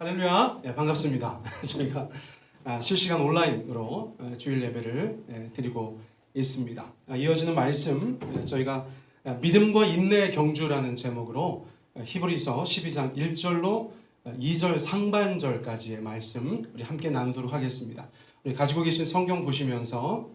할렐루야, 반갑습니다. 저희가 실시간 온라인으로 주일 예배를 드리고 있습니다. 이어지는 말씀, 저희가 믿음과 인내의 경주라는 제목으로 히브리서 12장 1절로 2절 상반절까지의 말씀 우리 함께 나누도록 하겠습니다. 우리 가지고 계신 성경 보시면서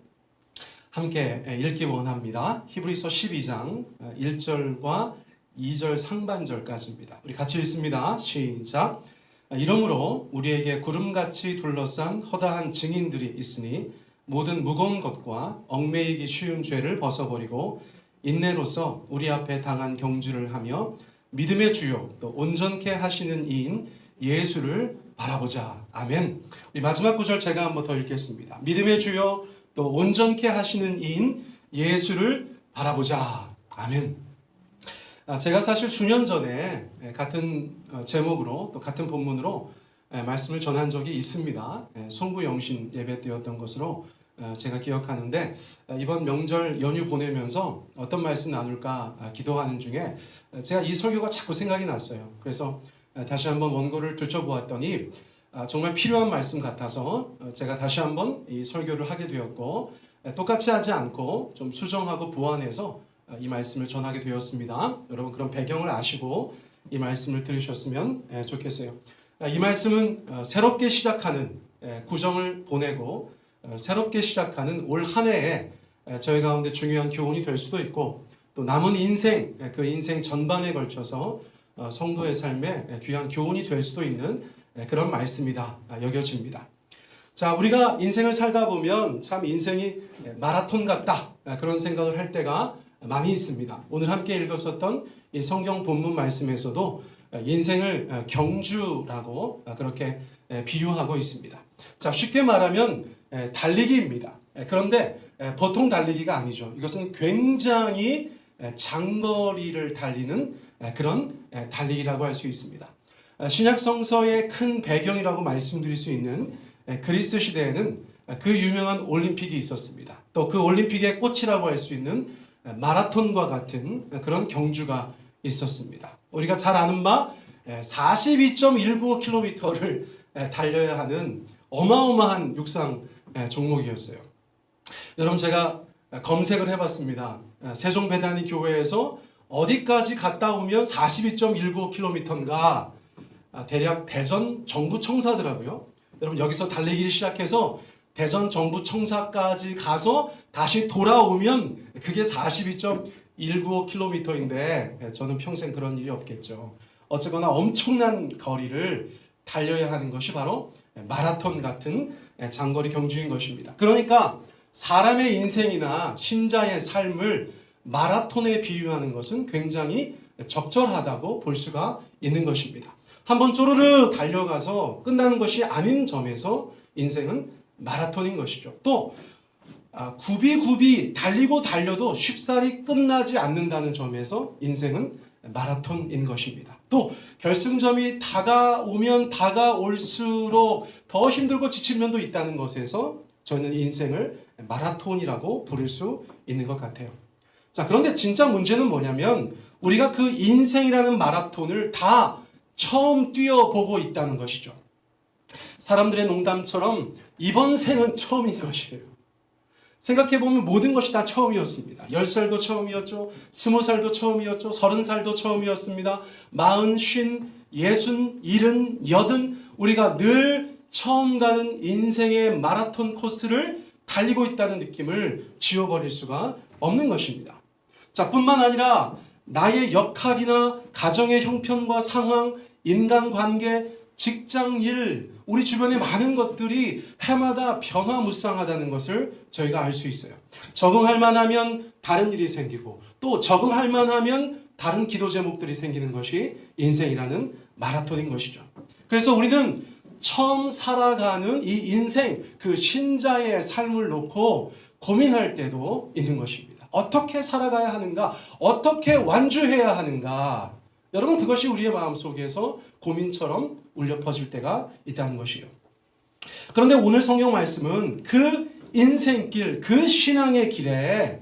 함께 읽기 원합니다. 히브리서 12장 1절과 2절 상반절까지입니다. 우리 같이 읽습니다. 시작. 이러므로 우리에게 구름같이 둘러싼 허다한 증인들이 있으니 모든 무거운 것과 얽매이기 쉬운 죄를 벗어버리고 인내로서 우리 앞에 당한 경주를 하며 믿음의 주요 또 온전케 하시는 이인 예수를 바라보자. 아멘. 우리 마지막 구절 제가 한번 더 읽겠습니다. 믿음의 주요 또 온전케 하시는 이인 예수를 바라보자. 아멘. 제가 사실 수년 전에 같은 제목으로 또 같은 본문으로 말씀을 전한 적이 있습니다. 송구영신 예배 때였던 것으로 제가 기억하는데 이번 명절 연휴 보내면서 어떤 말씀 나눌까 기도하는 중에 제가 이 설교가 자꾸 생각이 났어요. 그래서 다시 한번 원고를 들춰보았더니 정말 필요한 말씀 같아서 제가 다시 한번 이 설교를 하게 되었고 똑같이 하지 않고 좀 수정하고 보완해서 이 말씀을 전하게 되었습니다. 여러분 그런 배경을 아시고 이 말씀을 들으셨으면 좋겠어요. 이 말씀은 새롭게 시작하는 구정을 보내고 새롭게 시작하는 올 한 해에 저희 가운데 중요한 교훈이 될 수도 있고 또 남은 인생, 그 인생 전반에 걸쳐서 성도의 삶에 귀한 교훈이 될 수도 있는 그런 말씀이다 여겨집니다. 자, 우리가 인생을 살다 보면 참 인생이 마라톤 같다 그런 생각을 할 때가 많이 있습니다. 오늘 함께 읽었었던 이 성경 본문 말씀에서도 인생을 경주라고 그렇게 비유하고 있습니다. 자, 쉽게 말하면 달리기입니다. 그런데 보통 달리기가 아니죠. 이것은 굉장히 장거리를 달리는 그런 달리기라고 할 수 있습니다. 신약 성서의 큰 배경이라고 말씀드릴 수 있는 그리스 시대에는 그 유명한 올림픽이 있었습니다. 또 그 올림픽의 꽃이라고 할 수 있는 마라톤과 같은 그런 경주가 있었습니다. 우리가 잘 아는 바 42.195km를 달려야 하는 어마어마한 육상 종목이었어요. 여러분 제가 검색을 해봤습니다. 세종배단위 교회에서 어디까지 갔다 오면 42.195km인가 대략 대전 정부청사더라고요. 여러분 여기서 달리기를 시작해서 대전 정부청사까지 가서 다시 돌아오면 그게 42.195km인데 저는 평생 그런 일이 없겠죠. 어쨌거나 엄청난 거리를 달려야 하는 것이 바로 마라톤 같은 장거리 경주인 것입니다. 그러니까 사람의 인생이나 신자의 삶을 마라톤에 비유하는 것은 굉장히 적절하다고 볼 수가 있는 것입니다. 한번 쪼르르 달려가서 끝나는 것이 아닌 점에서 인생은 마라톤인 것이죠. 또 굽이굽이 달리고 달려도 쉽사리 끝나지 않는다는 점에서 인생은 마라톤인 것입니다. 또 결승점이 다가오면 다가올수록 더 힘들고 지칠 면도 있다는 것에서 저는 인생을 마라톤이라고 부를 수 있는 것 같아요. 자, 그런데 진짜 문제는 뭐냐면 우리가 그 인생이라는 마라톤을 다 처음 뛰어보고 있다는 것이죠. 사람들의 농담처럼 이번 생은 처음인 것이에요. 생각해보면 모든 것이 다 처음이었습니다. 10살도 처음이었죠. 20살도 처음이었죠. 30살도 처음이었습니다. 40, 60, 70, 80 우리가 늘 처음 가는 인생의 마라톤 코스를 달리고 있다는 느낌을 지워버릴 수가 없는 것입니다. 자, 뿐만 아니라 나의 역할이나 가정의 형편과 상황, 인간관계, 직장 일, 우리 주변의 많은 것들이 해마다 변화무쌍하다는 것을 저희가 알 수 있어요. 적응할 만하면 다른 일이 생기고 또 적응할 만하면 다른 기도 제목들이 생기는 것이 인생이라는 마라톤인 것이죠. 그래서 우리는 처음 살아가는 이 인생, 그 신자의 삶을 놓고 고민할 때도 있는 것입니다. 어떻게 살아가야 하는가? 어떻게 완주해야 하는가? 여러분 그것이 우리의 마음속에서 고민처럼 울려 퍼질 때가 있다는 것이에요. 그런데 오늘 성경 말씀은 그 인생길, 그 신앙의 길에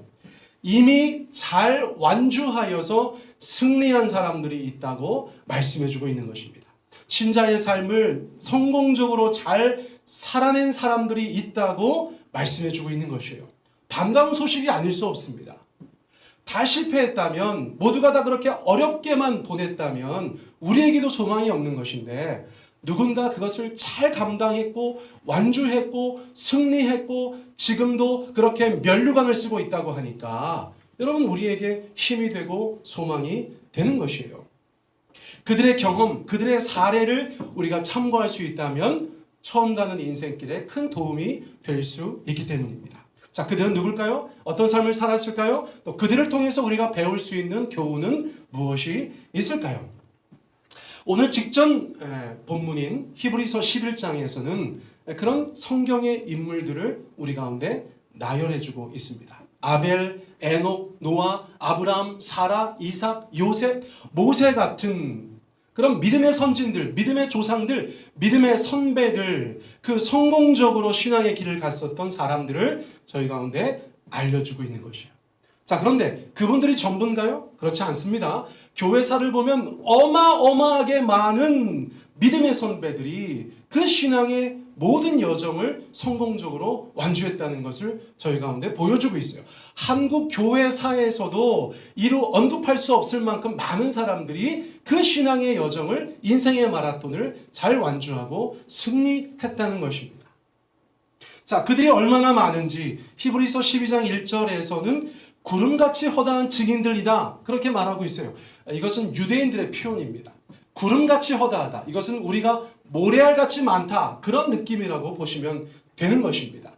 이미 잘 완주하여서 승리한 사람들이 있다고 말씀해주고 있는 것입니다. 신자의 삶을 성공적으로 잘 살아낸 사람들이 있다고 말씀해주고 있는 것이에요. 반가운 소식이 아닐 수 없습니다. 다 실패했다면, 모두가 다 그렇게 어렵게만 보냈다면 우리에게도 소망이 없는 것인데, 누군가 그것을 잘 감당했고 완주했고 승리했고 지금도 그렇게 면류관을 쓰고 있다고 하니까 여러분, 우리에게 힘이 되고 소망이 되는 것이에요. 그들의 경험, 그들의 사례를 우리가 참고할 수 있다면 처음 가는 인생길에 큰 도움이 될 수 있기 때문입니다. 자, 그들은 누굴까요? 어떤 삶을 살았을까요? 또 그들을 통해서 우리가 배울 수 있는 교훈은 무엇이 있을까요? 오늘 직전 본문인 히브리서 11장에서는 그런 성경의 인물들을 우리 가운데 나열해주고 있습니다. 아벨, 에녹, 노아, 아브라함, 사라, 이삭, 요셉, 모세 같은 그런 믿음의 선진들, 믿음의 조상들, 믿음의 선배들, 그 성공적으로 신앙의 길을 갔었던 사람들을 저희 가운데 알려주고 있는 것이에요. 자, 그런데 그분들이 전부인가요? 그렇지 않습니다. 교회사를 보면 어마어마하게 많은 믿음의 선배들이 그 신앙의 모든 여정을 성공적으로 완주했다는 것을 저희 가운데 보여주고 있어요. 한국 교회사에서도 이루 언급할 수 없을 만큼 많은 사람들이 그 신앙의 여정을, 인생의 마라톤을 잘 완주하고 승리했다는 것입니다. 자, 그들이 얼마나 많은지 히브리서 12장 1절에서는 구름같이 허다한 증인들이다, 그렇게 말하고 있어요. 이것은 유대인들의 표현입니다. 구름같이 허다하다, 이것은 우리가 모래알같이 많다, 그런 느낌이라고 보시면 되는 것입니다.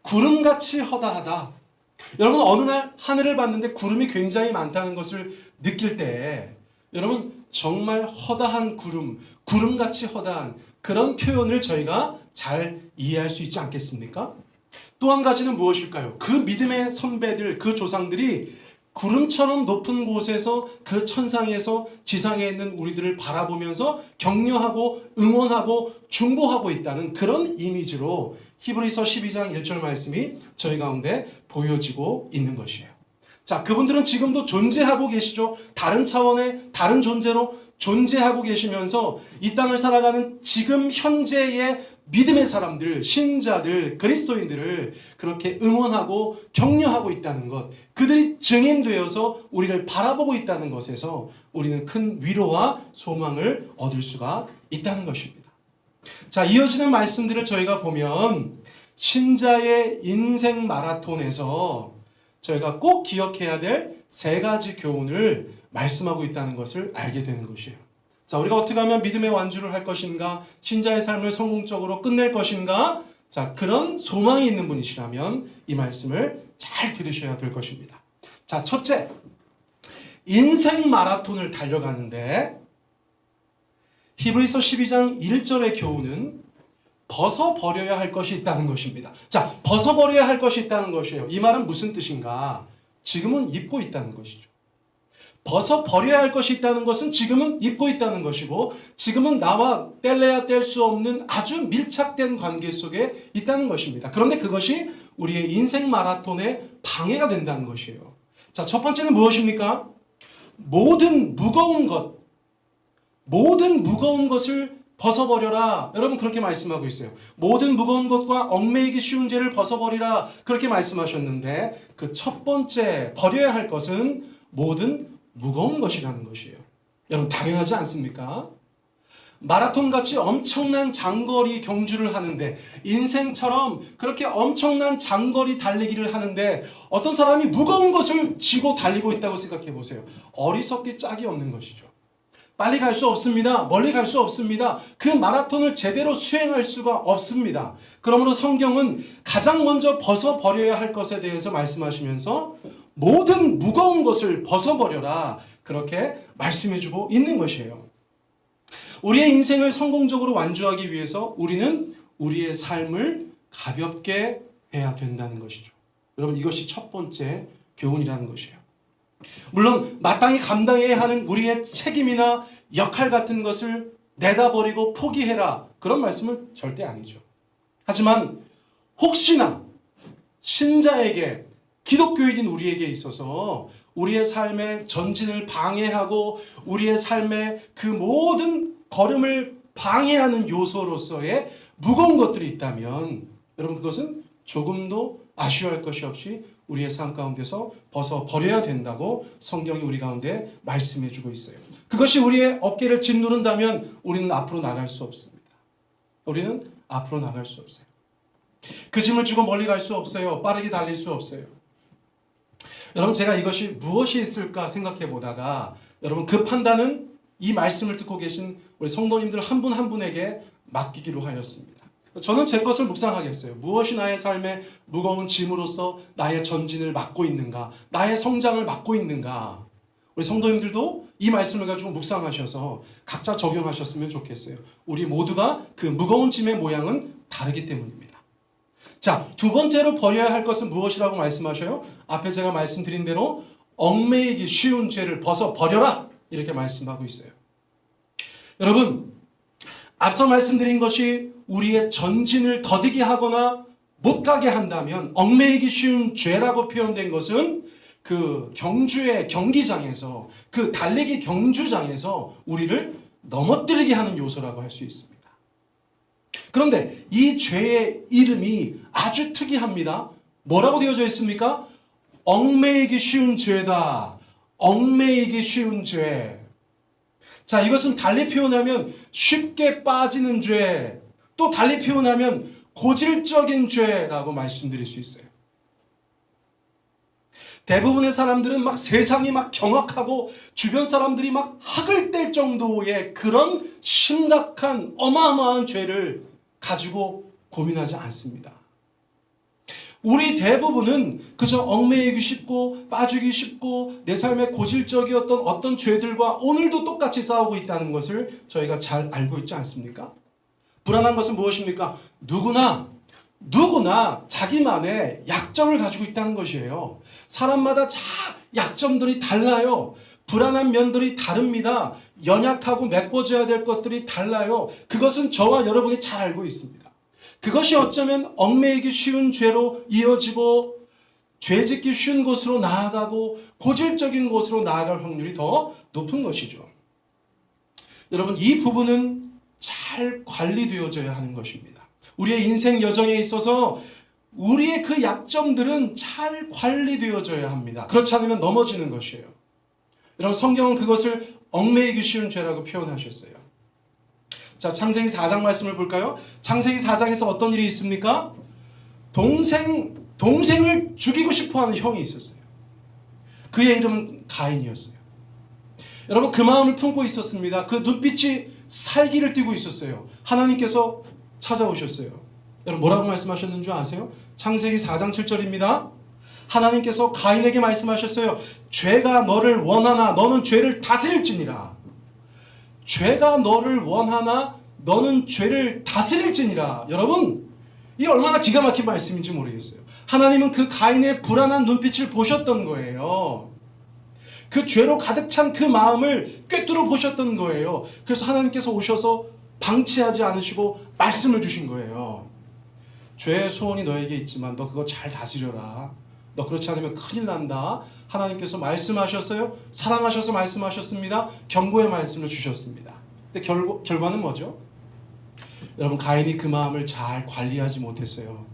구름같이 허다하다. 여러분, 어느 날 하늘을 봤는데 구름이 굉장히 많다는 것을 느낄 때 여러분, 정말 허다한 구름, 구름같이 허다한 그런 표현을 저희가 잘 이해할 수 있지 않겠습니까? 또 한 가지는 무엇일까요? 그 믿음의 선배들, 그 조상들이 구름처럼 높은 곳에서, 그 천상에서 지상에 있는 우리들을 바라보면서 격려하고 응원하고 중보하고 있다는 그런 이미지로 히브리서 12장 1절 말씀이 저희 가운데 보여지고 있는 것이에요. 자, 그분들은 지금도 존재하고 계시죠. 다른 차원의 다른 존재로 존재하고 계시면서 이 땅을 살아가는 지금 현재의 믿음의 사람들, 신자들, 그리스도인들을 그렇게 응원하고 격려하고 있다는 것, 그들이 증인되어서 우리를 바라보고 있다는 것에서 우리는 큰 위로와 소망을 얻을 수가 있다는 것입니다. 자, 이어지는 말씀들을 저희가 보면 신자의 인생 마라톤에서 저희가 꼭 기억해야 될 세 가지 교훈을 말씀하고 있다는 것을 알게 되는 것이에요. 자, 우리가 어떻게 하면 믿음의 완주를 할 것인가, 신자의 삶을 성공적으로 끝낼 것인가, 자, 그런 소망이 있는 분이시라면 이 말씀을 잘 들으셔야 될 것입니다. 자, 첫째, 인생 마라톤을 달려가는데 히브리서 12장 1절의 교훈은 벗어버려야 할 것이 있다는 것입니다. 자, 벗어버려야 할 것이 있다는 것이에요. 이 말은 무슨 뜻인가? 지금은 입고 있다는 것이죠. 벗어버려야 할 것이 있다는 것은 지금은 입고 있다는 것이고, 지금은 나와 뗄래야 뗄 수 없는 아주 밀착된 관계 속에 있다는 것입니다. 그런데 그것이 우리의 인생 마라톤의 방해가 된다는 것이에요. 자, 첫 번째는 무엇입니까? 모든 무거운 것을 벗어버려라. 여러분, 그렇게 말씀하고 있어요. 모든 무거운 것과 얽매이기 쉬운 죄를 벗어버리라, 그렇게 말씀하셨는데 그 첫 번째 버려야 할 것은 모든 무거운 것이라는 것이에요. 여러분, 당연하지 않습니까? 마라톤같이 엄청난 장거리 경주를 하는데, 인생처럼 그렇게 엄청난 장거리 달리기를 하는데 어떤 사람이 무거운 것을 지고 달리고 있다고 생각해 보세요. 어리석기 짝이 없는 것이죠. 빨리 갈 수 없습니다. 멀리 갈 수 없습니다. 그 마라톤을 제대로 수행할 수가 없습니다. 그러므로 성경은 가장 먼저 벗어버려야 할 것에 대해서 말씀하시면서 모든 무거운 것을 벗어버려라, 그렇게 말씀해주고 있는 것이에요. 우리의 인생을 성공적으로 완주하기 위해서 우리는 우리의 삶을 가볍게 해야 된다는 것이죠. 여러분, 이것이 첫 번째 교훈이라는 것이에요. 물론 마땅히 감당해야 하는 우리의 책임이나 역할 같은 것을 내다버리고 포기해라, 그런 말씀은 절대 아니죠. 하지만 혹시나 신자에게, 기독교인인 우리에게 있어서 우리의 삶의 전진을 방해하고 우리의 삶의 그 모든 걸음을 방해하는 요소로서의 무거운 것들이 있다면 여러분 그것은 조금도 아쉬워할 것이 없이 우리의 삶 가운데서 벗어버려야 된다고 성경이 우리 가운데 말씀해 주고 있어요. 그것이 우리의 어깨를 짓누른다면 우리는 앞으로 나갈 수 없습니다. 우리는 앞으로 나갈 수 없어요. 그 짐을 지고 멀리 갈 수 없어요. 빠르게 달릴 수 없어요. 여러분 제가 이것이 무엇이 있을까 생각해 보다가 여러분 그 판단은 이 말씀을 듣고 계신 우리 성도님들 한 분 한 분에게 맡기기로 하였습니다. 저는 제 것을 묵상하겠어요. 무엇이 나의 삶의 무거운 짐으로서 나의 전진을 막고 있는가, 나의 성장을 막고 있는가. 우리 성도님들도 이 말씀을 가지고 묵상하셔서 각자 적용하셨으면 좋겠어요. 우리 모두가 그 무거운 짐의 모양은 다르기 때문입니다. 자, 두 번째로 버려야 할 것은 무엇이라고 말씀하셔요? 앞에 제가 말씀드린 대로 얽매이기 쉬운 죄를 벗어버려라 이렇게 말씀하고 있어요. 여러분 앞서 말씀드린 것이 우리의 전진을 더디게 하거나 못 가게 한다면 얽매이기 쉬운 죄라고 표현된 것은 그 경주의 경기장에서 그 달리기 경주장에서 우리를 넘어뜨리게 하는 요소라고 할 수 있습니다. 그런데 이 죄의 이름이 아주 특이합니다. 뭐라고 되어져 있습니까? 얽매이기 쉬운 죄다. 얽매이기 쉬운 죄. 자, 이것은 달리 표현하면 쉽게 빠지는 죄, 또 달리 표현하면 고질적인 죄라고 말씀드릴 수 있어요. 대부분의 사람들은 막 세상이 막 경악하고 주변 사람들이 막 학을 뗄 정도의 그런 심각한 어마어마한 죄를 가지고 고민하지 않습니다. 우리 대부분은 그저 얽매이기 쉽고 빠지기 쉽고 내 삶의 고질적이었던 어떤 죄들과 오늘도 똑같이 싸우고 있다는 것을 저희가 잘 알고 있지 않습니까? 불안한 것은 무엇입니까? 누구나 자기만의 약점을 가지고 있다는 것이에요. 사람마다 약점들이 달라요. 불안한 면들이 다릅니다. 연약하고 메꿔져야 될 것들이 달라요. 그것은 저와 여러분이 잘 알고 있습니다. 그것이 어쩌면 얽매이기 쉬운 죄로 이어지고 죄짓기 쉬운 곳으로 나아가고 고질적인 곳으로 나아갈 확률이 더 높은 것이죠. 여러분 이 부분은 잘 관리되어져야 하는 것입니다. 우리의 인생 여정에 있어서 우리의 그 약점들은 잘 관리되어져야 합니다. 그렇지 않으면 넘어지는 것이에요. 여러분 성경은 그것을 얽매이기 쉬운 죄라고 표현하셨어요. 자, 창세기 4장 말씀을 볼까요? 창세기 4장에서 어떤 일이 있습니까? 동생을 죽이고 싶어하는 형이 있었어요. 그의 이름은 가인이었어요. 여러분 그 마음을 품고 있었습니다. 그 눈빛이 살기를 띠고 있었어요. 하나님께서 찾아오셨어요. 여러분 뭐라고 말씀하셨는 줄 아세요? 창세기 4장 7절입니다. 하나님께서 가인에게 말씀하셨어요. 죄가 너를 원하나 너는 죄를 다스릴지니라. 죄가 너를 원하나 너는 죄를 다스릴지니라. 여러분 이게 얼마나 기가 막힌 말씀인지 모르겠어요. 하나님은 그 가인의 불안한 눈빛을 보셨던 거예요. 그 죄로 가득 찬 그 마음을 꿰뚫어 보셨던 거예요. 그래서 하나님께서 오셔서 방치하지 않으시고 말씀을 주신 거예요. 죄의 소원이 너에게 있지만 너 그거 잘 다스려라. 너 그렇지 않으면 큰일 난다. 하나님께서 말씀하셨어요. 사랑하셔서 말씀하셨습니다. 경고의 말씀을 주셨습니다. 근데 결과는 뭐죠? 여러분 가인이 그 마음을 잘 관리하지 못했어요.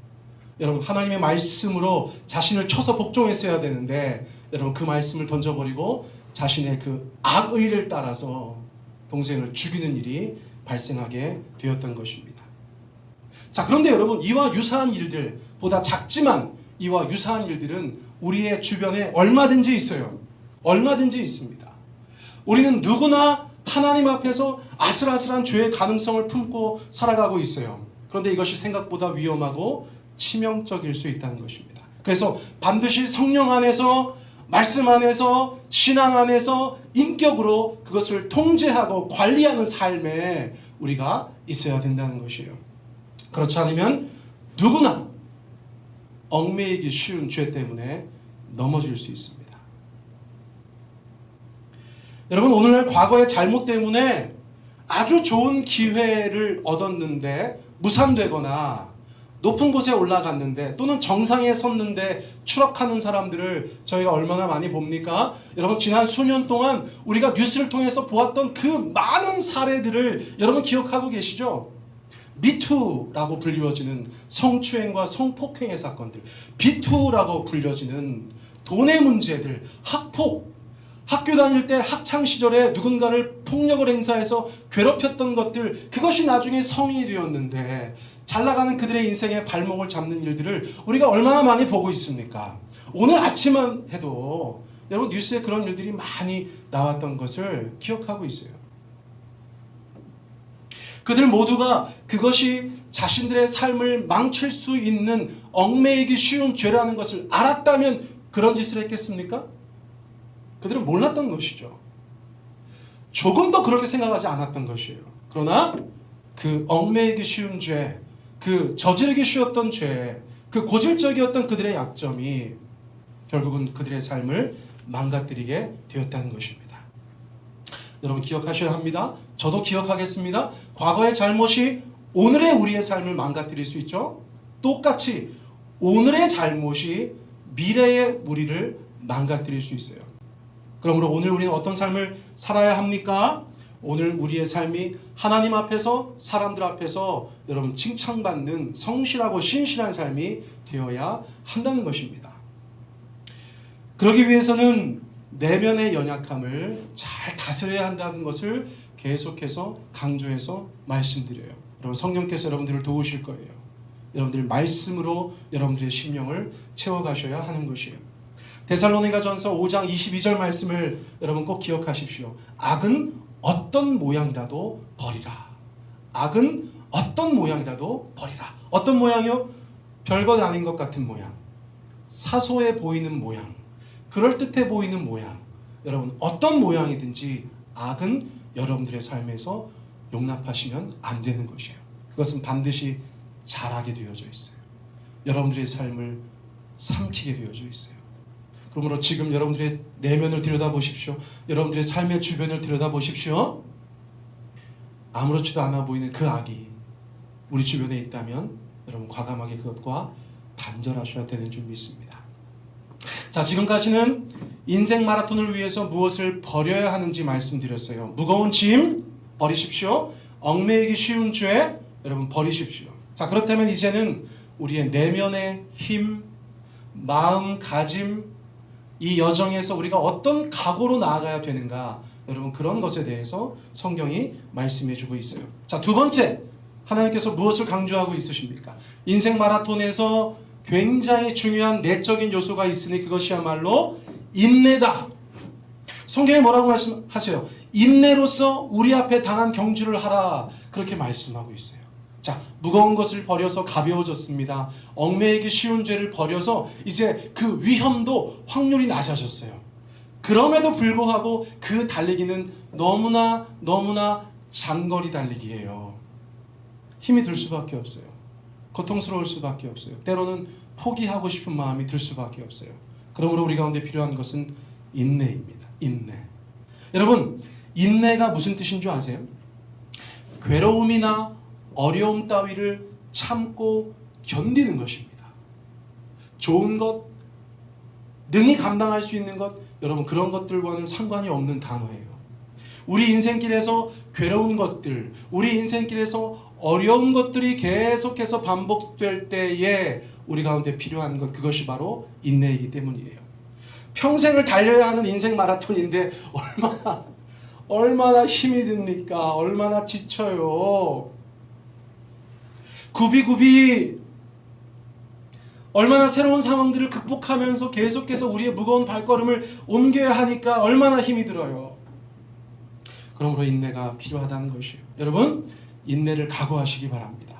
여러분 하나님의 말씀으로 자신을 쳐서 복종했어야 되는데 여러분 그 말씀을 던져버리고 자신의 그 악의를 따라서 동생을 죽이는 일이 발생하게 되었던 것입니다. 자, 그런데 여러분 이와 유사한 일들, 보다 작지만 이와 유사한 일들은 우리의 주변에 얼마든지 있어요. 얼마든지 있습니다. 우리는 누구나 하나님 앞에서 아슬아슬한 죄의 가능성을 품고 살아가고 있어요. 그런데 이것이 생각보다 위험하고 치명적일 수 있다는 것입니다. 그래서 반드시 성령 안에서, 말씀 안에서, 신앙 안에서 인격으로 그것을 통제하고 관리하는 삶에 우리가 있어야 된다는 것이에요. 그렇지 않으면 누구나 얽매이기 쉬운 죄 때문에 넘어질 수 있습니다. 여러분 오늘날 과거의 잘못 때문에 아주 좋은 기회를 얻었는데 무산되거나 높은 곳에 올라갔는데 또는 정상에 섰는데 추락하는 사람들을 저희가 얼마나 많이 봅니까? 여러분 지난 수년 동안 우리가 뉴스를 통해서 보았던 그 많은 사례들을 여러분 기억하고 계시죠? 미투라고 불리워지는 성추행과 성폭행의 사건들, 비투라고 불려지는 돈의 문제들, 학폭, 학교 다닐 때 학창 시절에 누군가를 폭력을 행사해서 괴롭혔던 것들, 그것이 나중에 성인이 되었는데 잘 나가는 그들의 인생의 발목을 잡는 일들을 우리가 얼마나 많이 보고 있습니까? 오늘 아침만 해도 여러분 뉴스에 그런 일들이 많이 나왔던 것을 기억하고 있어요. 그들 모두가 그것이 자신들의 삶을 망칠 수 있는 얽매이기 쉬운 죄라는 것을 알았다면 그런 짓을 했겠습니까? 그들은 몰랐던 것이죠. 조금 더 그렇게 생각하지 않았던 것이에요. 그러나 그 얽매이기 쉬운 죄, 그 저지르기 쉬웠던 죄, 그 고질적이었던 그들의 약점이 결국은 그들의 삶을 망가뜨리게 되었다는 것입니다. 여러분 기억하셔야 합니다. 저도 기억하겠습니다. 과거의 잘못이 오늘의 우리의 삶을 망가뜨릴 수 있죠. 똑같이 오늘의 잘못이 미래의 우리를 망가뜨릴 수 있어요. 그러므로 오늘 우리는 어떤 삶을 살아야 합니까? 오늘 우리의 삶이 하나님 앞에서 사람들 앞에서 여러분 칭찬받는 성실하고 신실한 삶이 되어야 한다는 것입니다. 그러기 위해서는 내면의 연약함을 잘 다스려야 한다는 것을 계속해서 강조해서 말씀드려요. 여러분 성령께서 여러분들을 도우실 거예요. 여러분들 말씀으로 여러분들의 심령을 채워가셔야 하는 것이에요. 데살로니가전서 5장 22절 말씀을 여러분 꼭 기억하십시오. 악은 어떤 모양이라도 버리라. 악은 어떤 모양이라도 버리라. 어떤 모양이요? 별것 아닌 것 같은 모양, 사소해 보이는 모양, 그럴듯해 보이는 모양, 여러분 어떤 모양이든지 악은 여러분들의 삶에서 용납하시면 안 되는 것이에요. 그것은 반드시 잘하게 되어져 있어요. 여러분들의 삶을 삼키게 되어져 있어요. 그러므로 지금 여러분들의 내면을 들여다보십시오. 여러분들의 삶의 주변을 들여다보십시오. 아무렇지도 않아 보이는 그 악이 우리 주변에 있다면 여러분 과감하게 그것과 단절하셔야 되는 줄 믿습니다. 자, 지금까지는 인생 마라톤을 위해서 무엇을 버려야 하는지 말씀드렸어요. 무거운 짐 버리십시오. 얽매이기 쉬운 죄 여러분 버리십시오. 자, 그렇다면 이제는 우리의 내면의 힘, 마음가짐, 이 여정에서 우리가 어떤 각오로 나아가야 되는가, 여러분 그런 것에 대해서 성경이 말씀해 주고 있어요. 자, 두 번째, 하나님께서 무엇을 강조하고 있으십니까? 인생 마라톤에서 굉장히 중요한 내적인 요소가 있으니 그것이야말로 인내다. 성경에 뭐라고 말씀하세요? 인내로서 우리 앞에 당한 경주를 하라. 그렇게 말씀하고 있어요. 자, 무거운 것을 버려서 가벼워졌습니다. 얽매이기 쉬운 죄를 버려서 이제 그 위험도 확률이 낮아졌어요. 그럼에도 불구하고 그 달리기는 너무나 장거리 달리기예요. 힘이 들 수밖에 없어요. 고통스러울 수밖에 없어요. 때로는 포기하고 싶은 마음이 들 수밖에 없어요. 그러므로 우리 가운데 필요한 것은 인내입니다. 인내. 여러분, 인내가 무슨 뜻인 줄 아세요? 괴로움이나 어려움 따위를 참고 견디는 것입니다. 좋은 것, 능히 감당할 수 있는 것, 여러분 그런 것들과는 상관이 없는 단어예요. 우리 인생길에서 괴로운 것들, 우리 인생길에서 어려운 것들이 계속해서 반복될 때에 우리 가운데 필요한 것, 그것이 바로 인내이기 때문이에요. 평생을 달려야 하는 인생 마라톤인데 얼마나 힘이 듭니까? 얼마나 지쳐요. 굽이굽이 얼마나 새로운 상황들을 극복하면서 계속해서 우리의 무거운 발걸음을 옮겨야 하니까 얼마나 힘이 들어요. 그러므로 인내가 필요하다는 것이에요. 여러분, 인내를 각오하시기 바랍니다.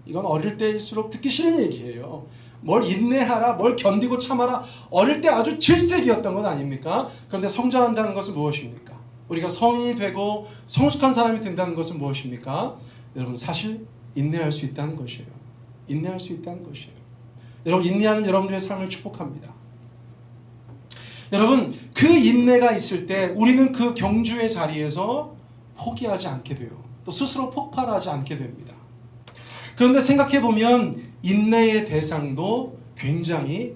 이건 어릴 때일수록 듣기 싫은 얘기예요. 뭘 인내하라, 뭘 견디고 참아라. 어릴 때 아주 질색이었던 건 아닙니까? 그런데 성장한다는 것은 무엇입니까? 우리가 성인이 되고 성숙한 사람이 된다는 것은 무엇입니까? 여러분, 사실 인내할 수 있다는 것이에요. 인내할 수 있다는 것이에요. 여러분, 인내하는 여러분들의 삶을 축복합니다. 여러분, 그 인내가 있을 때 우리는 그 경주의 자리에서 포기하지 않게 돼요. 또 스스로 폭발하지 않게 됩니다. 그런데 생각해보면 인내의 대상도 굉장히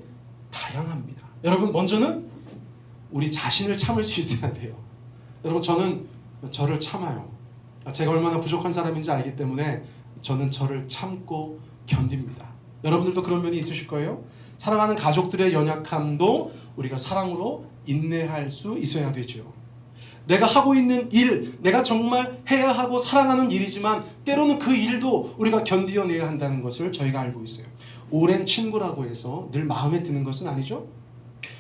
다양합니다. 여러분, 먼저는 우리 자신을 참을 수 있어야 돼요. 여러분, 저는 저를 참아요. 제가 얼마나 부족한 사람인지 알기 때문에 저는 저를 참고 견딥니다. 여러분들도 그런 면이 있으실 거예요. 사랑하는 가족들의 연약함도 우리가 사랑으로 인내할 수 있어야 되죠. 내가 하고 있는 일, 내가 정말 해야 하고 사랑하는 일이지만 때로는 그 일도 우리가 견디어내야 한다는 것을 저희가 알고 있어요. 오랜 친구라고 해서 늘 마음에 드는 것은 아니죠.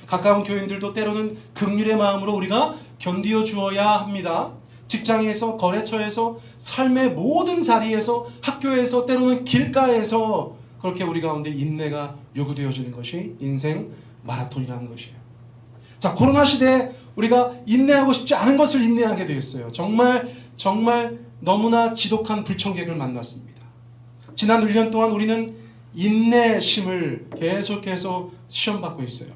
가까운 교인들도 때로는 긍휼의 마음으로 우리가 견디어 주어야 합니다. 직장에서, 거래처에서, 삶의 모든 자리에서, 학교에서, 때로는 길가에서 그렇게 우리 가운데 인내가 요구되어지는 것이 인생 마라톤이라는 것이에요. 자, 코로나 시대에 우리가 인내하고 싶지 않은 것을 인내하게 되었어요. 정말 너무나 지독한 불청객을 만났습니다. 지난 1년 동안 우리는 인내심을 계속해서 시험받고 있어요.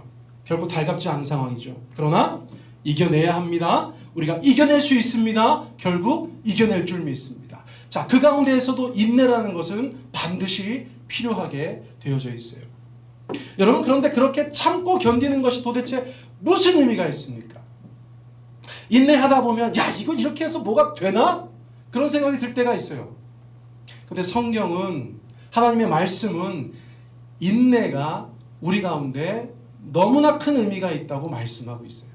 결국 달갑지 않은 상황이죠. 그러나 이겨내야 합니다. 우리가 이겨낼 수 있습니다. 결국 이겨낼 줄 믿습니다. 자, 그 가운데에서도 인내라는 것은 반드시 필요하게 되어져 있어요. 여러분, 그런데 그렇게 참고 견디는 것이 도대체 무슨 의미가 있습니까? 인내하다 보면 야, 이거 이렇게 해서 뭐가 되나? 그런 생각이 들 때가 있어요. 근데 성경은, 하나님의 말씀은 인내가 우리 가운데 너무나 큰 의미가 있다고 말씀하고 있어요.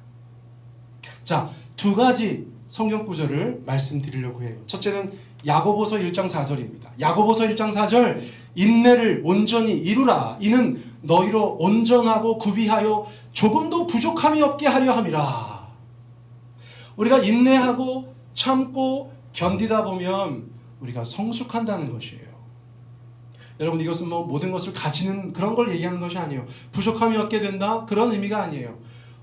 자, 두 가지 성경 구절을 말씀드리려고 해요. 첫째는 야고보서 1장 4절입니다. 야고보서 1장 4절, 인내를 온전히 이루라. 이는 너희로 온전하고 구비하여 조금도 부족함이 없게 하려 함이라. 우리가 인내하고 참고 견디다 보면 우리가 성숙한다는 것이에요. 여러분, 이것은 모든 것을 가지는 그런 걸 얘기하는 것이 아니에요. 부족함이 없게 된다? 그런 의미가 아니에요.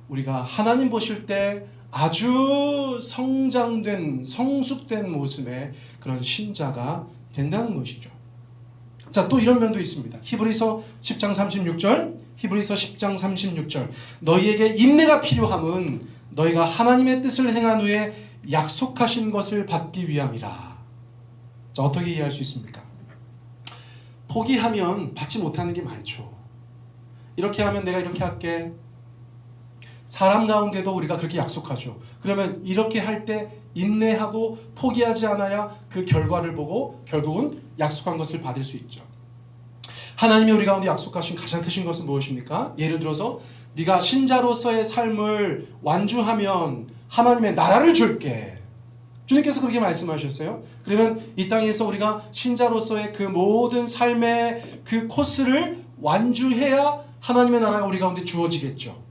우리가 하나님 보실 때 아주 성장된, 성숙된 모습의 그런 신자가 된다는 것이죠. 자, 또 이런 면도 있습니다. 히브리서 10장 36절, 히브리서 10장 36절. 너희에게 인내가 필요함은 너희가 하나님의 뜻을 행한 후에 약속하신 것을 받기 위함이라. 자, 어떻게 이해할 수 있습니까? 포기하면 받지 못하는 게 많죠. 이렇게 하면 내가 이렇게 할게. 사람 가운데도 우리가 그렇게 약속하죠. 그러면 이렇게 할 때 인내하고 포기하지 않아야 그 결과를 보고 결국은 약속한 것을 받을 수 있죠. 하나님이 우리 가운데 약속하신 가장 크신 것은 무엇입니까? 예를 들어서 네가 신자로서의 삶을 완주하면 하나님의 나라를 줄게. 주님께서 그렇게 말씀하셨어요. 그러면 이 땅에서 우리가 신자로서의 그 모든 삶의 그 코스를 완주해야 하나님의 나라가 우리 가운데 주어지겠죠.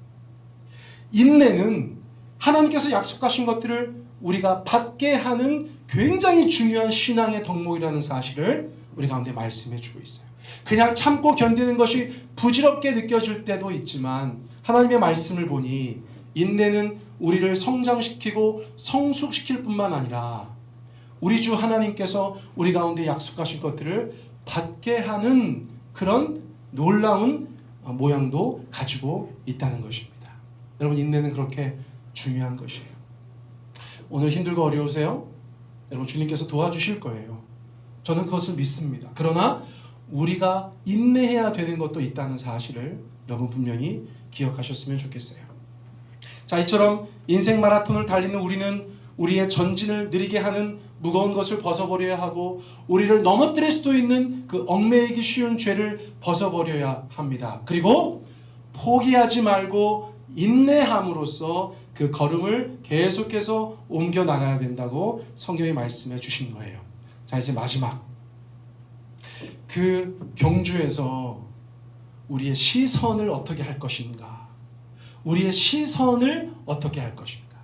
인내는 하나님께서 약속하신 것들을 우리가 받게 하는 굉장히 중요한 신앙의 덕목이라는 사실을 우리 가운데 말씀해 주고 있어요. 그냥 참고 견디는 것이 부질없게 느껴질 때도 있지만 하나님의 말씀을 보니 인내는 우리를 성장시키고 성숙시킬 뿐만 아니라 우리 주 하나님께서 우리 가운데 약속하신 것들을 받게 하는 그런 놀라운 모양도 가지고 있다는 것입니다. 여러분, 인내는 그렇게 중요한 것이에요. 오늘 힘들고 어려우세요? 여러분, 주님께서 도와주실 거예요. 저는 그것을 믿습니다. 그러나 우리가 인내해야 되는 것도 있다는 사실을 여러분 분명히 기억하셨으면 좋겠어요. 자, 이처럼 인생 마라톤을 달리는 우리는 우리의 전진을 느리게 하는 무거운 것을 벗어버려야 하고 우리를 넘어뜨릴 수도 있는 그 얽매이기 쉬운 죄를 벗어버려야 합니다. 그리고 포기하지 말고 인내함으로써 그 걸음을 계속해서 옮겨 나가야 된다고 성경이 말씀해 주신 거예요. 자, 이제 마지막, 그 경주에서 우리의 시선을 어떻게 할 것인가, 우리의 시선을 어떻게 할 것인가.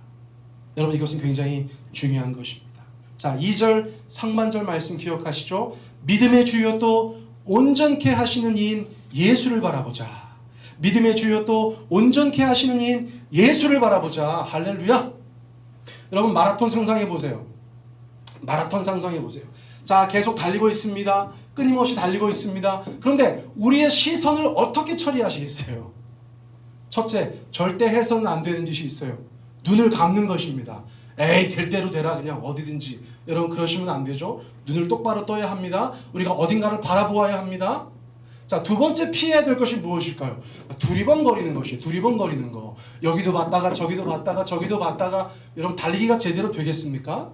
여러분, 이것은 굉장히 중요한 것입니다. 자, 2절 상반절 말씀 기억하시죠? 믿음의 주여 또 온전케 하시는 이인 예수를 바라보자. 믿음의 주여 또 온전케 하시는 이인 예수를 바라보자. 할렐루야. 여러분, 마라톤 상상해 보세요. 마라톤 상상해 보세요. 자, 계속 달리고 있습니다. 끊임없이 달리고 있습니다. 그런데 우리의 시선을 어떻게 처리하시겠어요? 첫째, 절대 해서는 안 되는 짓이 있어요. 눈을 감는 것입니다. 에이, 될 대로 되라, 그냥 어디든지. 여러분, 그러시면 안 되죠. 눈을 똑바로 떠야 합니다. 우리가 어딘가를 바라보아야 합니다. 자, 두 번째 피해야 될 것이 무엇일까요? 두리번거리는 것이에요. 두리번거리는 거. 여기도 봤다가 저기도 봤다가 저기도 봤다가. 여러분, 달리기가 제대로 되겠습니까?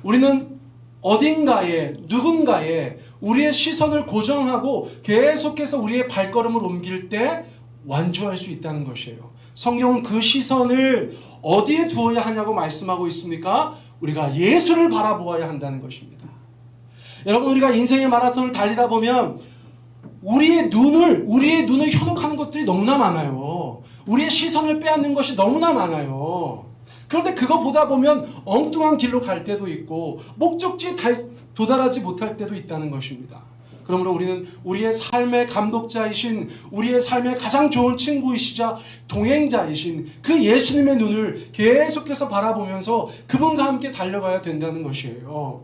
우리는 어딘가에 누군가에 우리의 시선을 고정하고 계속해서 우리의 발걸음을 옮길 때 완주할 수 있다는 것이에요. 성경은 그 시선을 어디에 두어야 하냐고 말씀하고 있습니까? 우리가 예수를 바라보아야 한다는 것입니다. 여러분, 우리가 인생의 마라톤을 달리다 보면 우리의 눈을 현혹하는 것들이 너무나 많아요. 우리의 시선을 빼앗는 것이 너무나 많아요. 그런데 그거 보다 보면 엉뚱한 길로 갈 때도 있고 목적지에 도달하지 못할 때도 있다는 것입니다. 그러므로 우리는 우리의 삶의 감독자이신, 우리의 삶의 가장 좋은 친구이시자 동행자이신 그 예수님의 눈을 계속해서 바라보면서 그분과 함께 달려가야 된다는 것이에요.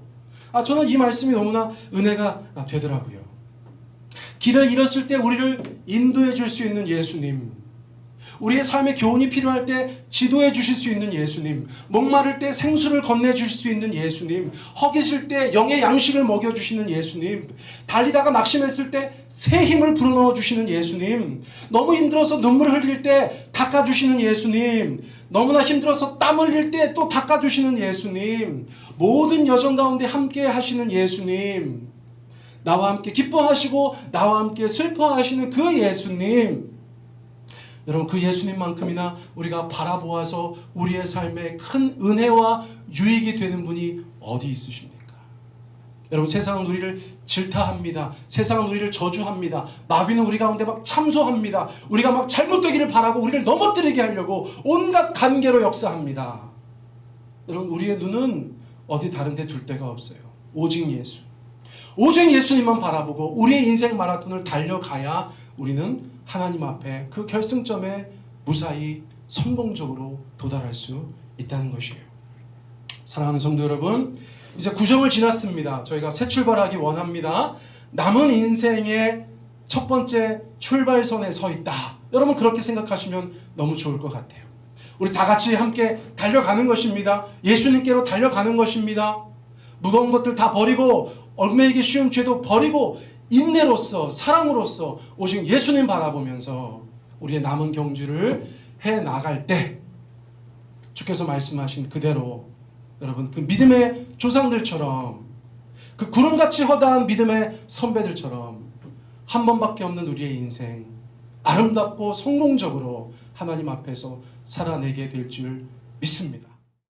저는 이 말씀이 너무나 은혜가 되더라고요. 길을 잃었을 때 우리를 인도해 줄 수 있는 예수님, 우리의 삶에 교훈이 필요할 때 지도해 주실 수 있는 예수님, 목마를 때 생수를 건네주실 수 있는 예수님, 허기질 때 영의 양식을 먹여주시는 예수님, 달리다가 낙심했을 때 새 힘을 불어넣어 주시는 예수님, 너무 힘들어서 눈물 흘릴 때 닦아주시는 예수님, 너무나 힘들어서 땀 흘릴 때 또 닦아주시는 예수님, 모든 여정 가운데 함께 하시는 예수님, 나와 함께 기뻐하시고 나와 함께 슬퍼하시는 그 예수님, 여러분, 그 예수님만큼이나 우리가 바라보아서 우리의 삶에 큰 은혜와 유익이 되는 분이 어디 있으십니까? 여러분, 세상은 우리를 질타합니다. 세상은 우리를 저주합니다. 마귀는 우리 가운데 막 참소합니다. 우리가 막 잘못되기를 바라고 우리를 넘어뜨리게 하려고 온갖 관계로 역사합니다. 여러분, 우리의 눈은 어디 다른 데 둘 데가 없어요. 오직 예수. 오직 예수님만 바라보고 우리의 인생 마라톤을 달려가야 우리는 하나님 앞에 그 결승점에 무사히 성공적으로 도달할 수 있다는 것이에요. 사랑하는 성도 여러분, 이제 구정을 지났습니다. 저희가 새 출발하기 원합니다. 남은 인생의 첫 번째 출발선에 서 있다. 여러분, 그렇게 생각하시면 너무 좋을 것 같아요. 우리 다 같이 함께 달려가는 것입니다. 예수님께로 달려가는 것입니다. 무거운 것들 다 버리고 얽매이기 쉬운 죄도 버리고 인내로서 사랑으로서 오직 예수님 바라보면서 우리의 남은 경주를 해나갈 때 주께서 말씀하신 그대로 여러분, 그 믿음의 조상들처럼, 그 구름같이 허다한 믿음의 선배들처럼 한 번밖에 없는 우리의 인생 아름답고 성공적으로 하나님 앞에서 살아내게 될 줄 믿습니다.